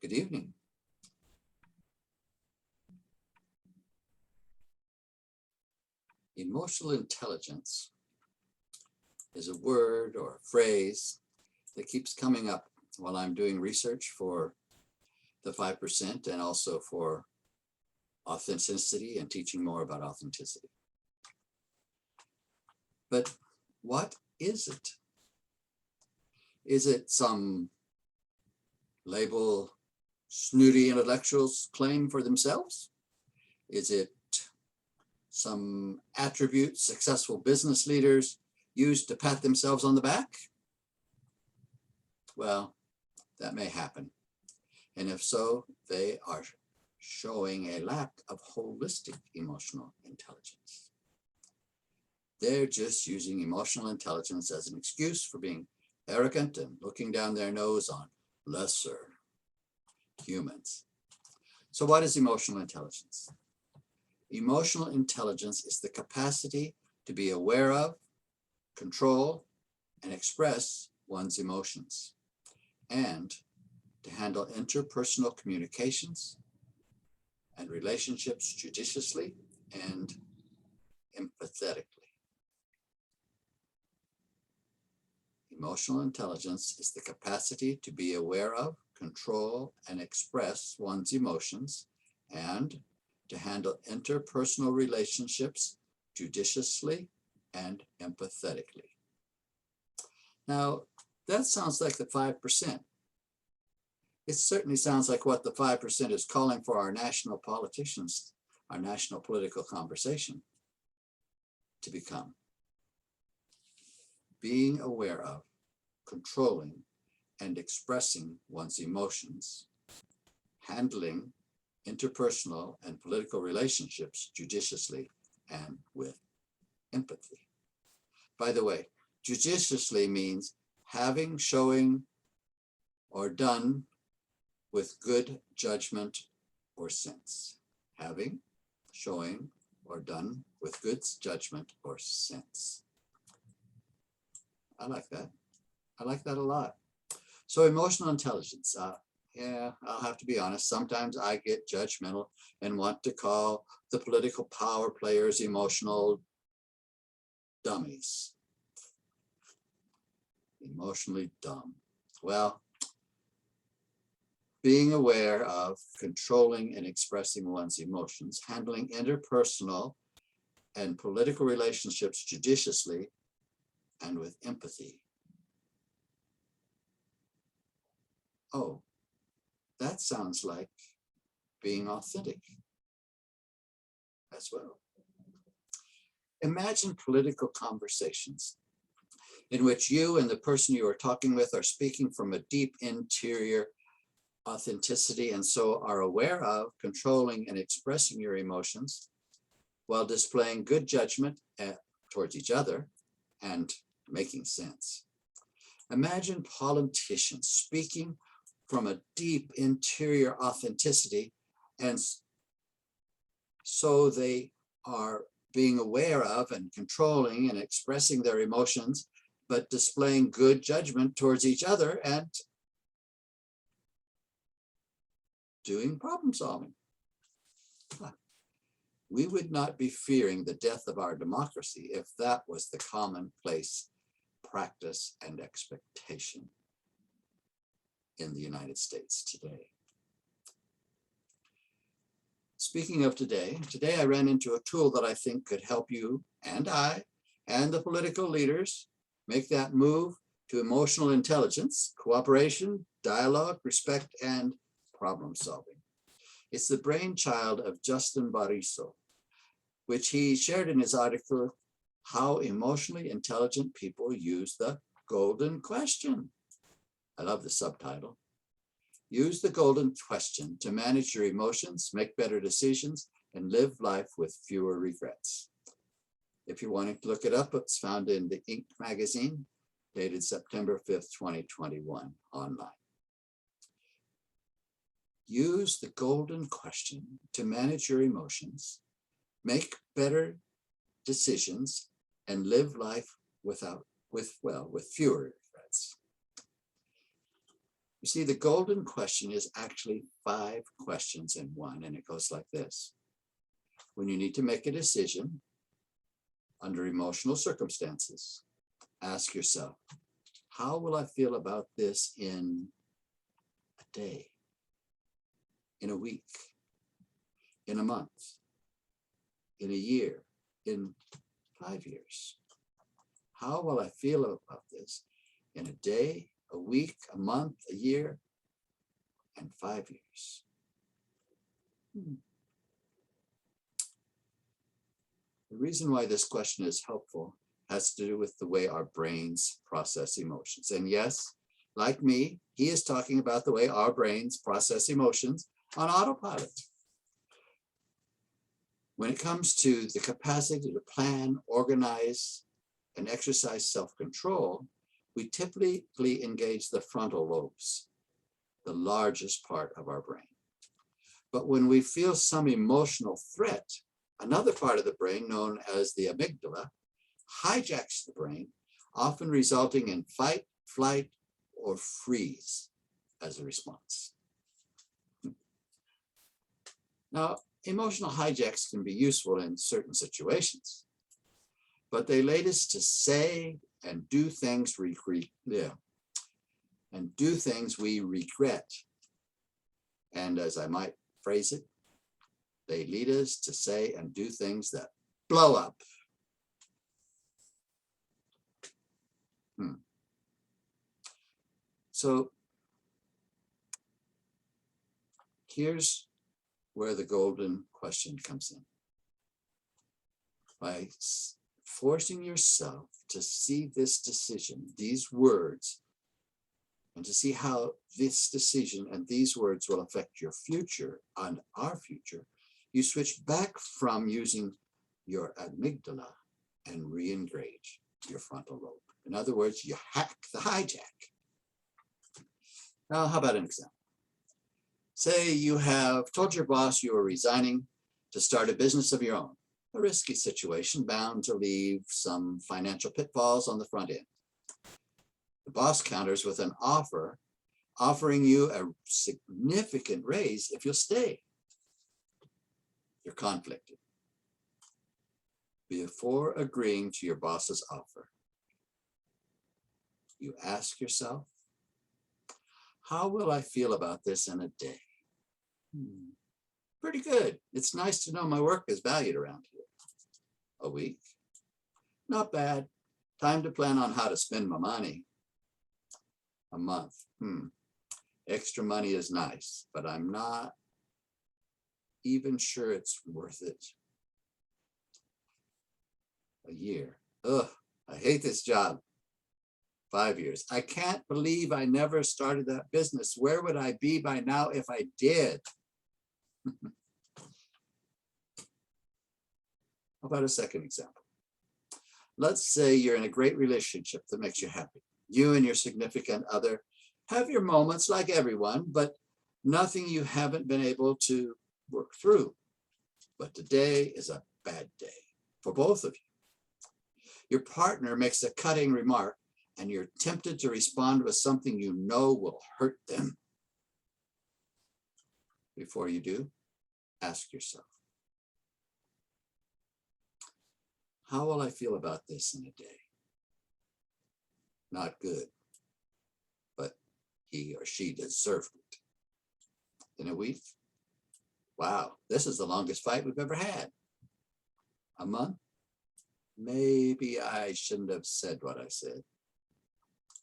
Good evening. Emotional intelligence is a word or a phrase that keeps coming up while I'm doing research for the 5% and also for authenticity and teaching more about authenticity. But what is it? Is it some label snooty intellectuals claim for themselves? Is it some attribute successful business leaders use to pat themselves on the back? Well, that may happen. And if so, they are showing a lack of holistic emotional intelligence. They're just using emotional intelligence as an excuse for being arrogant and looking down their nose on lesser humans. So what is emotional intelligence? Emotional intelligence is the capacity to be aware of, control, and express one's emotions, and to handle interpersonal communications and relationships judiciously and empathetically. Emotional intelligence is the capacity to be aware of, control, and express one's emotions, and to handle interpersonal relationships judiciously and empathetically. Now, that sounds like the 5%. It certainly sounds like what the 5% is calling for our national politicians, our national political conversation to become. Being aware of, controlling, and expressing one's emotions, handling interpersonal and political relationships judiciously and with empathy. By the way, judiciously means having, showing, or done with good judgment or sense. Having, showing, or done with good judgment or sense. I like that. I like that a lot. So emotional intelligence, yeah, I'll have to be honest. Sometimes I get judgmental and want to call the political power players emotional dummies. Emotionally dumb. Well, being aware of, controlling, and expressing one's emotions, handling interpersonal and political relationships judiciously and with empathy. Oh, that sounds like being authentic as well. Imagine political conversations in which you and the person you are talking with are speaking from a deep interior authenticity and so are aware of, controlling, and expressing your emotions while displaying good judgment towards each other and making sense. Imagine politicians speaking from a deep interior authenticity, and so they are being aware of and controlling and expressing their emotions, but displaying good judgment towards each other and doing problem solving. We would not be fearing the death of our democracy if that was the commonplace practice and expectation in the United States today. Speaking of today I ran into a tool that I think could help you and I and the political leaders make that move to emotional intelligence, cooperation, dialogue, respect, and problem solving. It's the brainchild of Justin Bariso, which he shared in his article, How Emotionally Intelligent People Use the Golden Question. I love the subtitle. Use the golden question to manage your emotions, make better decisions, and live life with fewer regrets. If you're wanting to look it up, it's found in the Inc. magazine, dated September 5th, 2021, online. Use the golden question to manage your emotions, make better decisions, and live life with fewer regrets. You see, the golden question is actually 5 questions in one, and it goes like this. When you need to make a decision under emotional circumstances, ask yourself, how will I feel about this in a day, in a week, in a month, in a year, in 5 years? How will I feel about this in a day, a week, a month, a year, and 5 years? The reason why this question is helpful has to do with the way our brains process emotions. And yes, like me, he is talking about the way our brains process emotions on autopilot. When it comes to the capacity to plan, organize, and exercise self-control, we typically engage the frontal lobes, the largest part of our brain. But when we feel some emotional threat, another part of the brain, known as the amygdala, hijacks the brain, often resulting in fight, flight, or freeze as a response. Now, emotional hijacks can be useful in certain situations, but they lead us to say and do things we regret. And as I might phrase it, they lead us to say and do things that blow up. So here's where the golden question comes in. By forcing yourself to see this decision, these words, and to see how this decision and these words will affect your future and our future, you switch back from using your amygdala and re-engage your frontal lobe. In other words, you hack the hijack. Now, how about an example? Say you have told your boss you are resigning to start a business of your own, a risky situation bound to leave some financial pitfalls on the front end. The boss counters with an offer, offering you a significant raise if you'll stay. You're conflicted. Before agreeing to your boss's offer, you ask yourself, how will I feel about this in a day? Pretty good. It's nice to know my work is valued around here. A week? Not bad. Time to plan on how to spend my money. A month? Extra money is nice, but I'm not even sure it's worth it. A year? Ugh, I hate this job. 5 years. I can't believe I never started that business. Where would I be by now if I did? How about a second example? Let's say you're in a great relationship that makes you happy. You and your significant other have your moments like everyone, but nothing you haven't been able to work through. But today is a bad day for both of you. Your partner makes a cutting remark, and you're tempted to respond with something you know will hurt them. Before you do, ask yourself, how will I feel about this in a day? Not good, but he or she deserved it. In a week? Wow, this is the longest fight we've ever had. A month? Maybe I shouldn't have said what I said.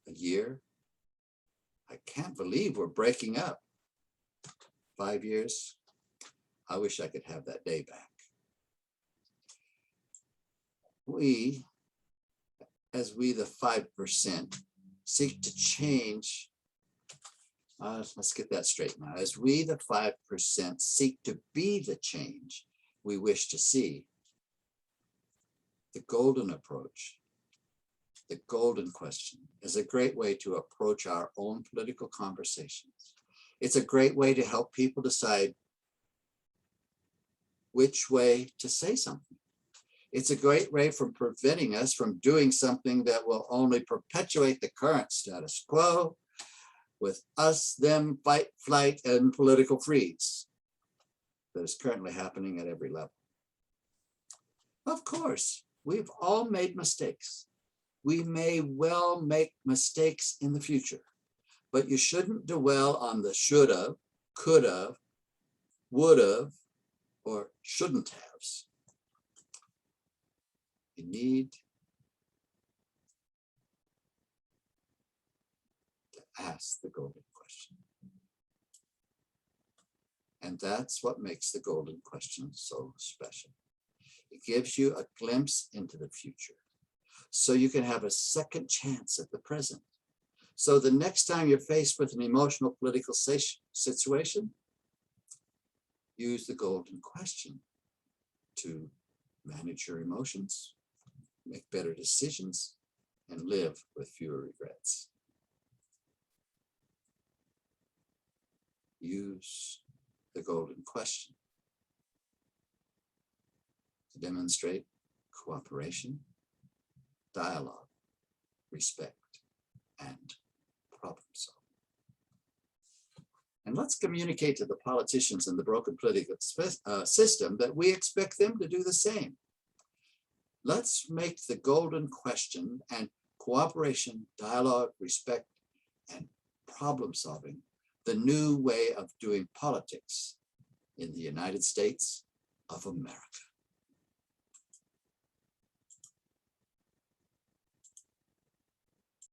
A year? I can't believe we're breaking up. 5 years? I wish I could have that day back. We, as we the 5%, seek to change. Let's get that straight now. As we the 5% seek to be the change we wish to see, the golden approach, the golden question, is a great way to approach our own political conversations. It's a great way to help people decide which way to say something. It's a great way from preventing us from doing something that will only perpetuate the current status quo with us, them, fight, flight, and political freeze that is currently happening at every level. Of course, we've all made mistakes. We may well make mistakes in the future, but you shouldn't dwell on the shoulda, coulda, woulda, or shouldn't haves. You need to ask the golden question. And that's what makes the golden question so special. It gives you a glimpse into the future, so you can have a second chance at the present. So the next time you're faced with an emotional political situation, use the golden question to manage your emotions, make better decisions, and live with fewer regrets. Use the golden question to demonstrate cooperation, dialogue, respect, and problem solving. And let's communicate to the politicians in the broken political system that we expect them to do the same. Let's make the golden question and cooperation, dialogue, respect, and problem solving the new way of doing politics in the United States of America.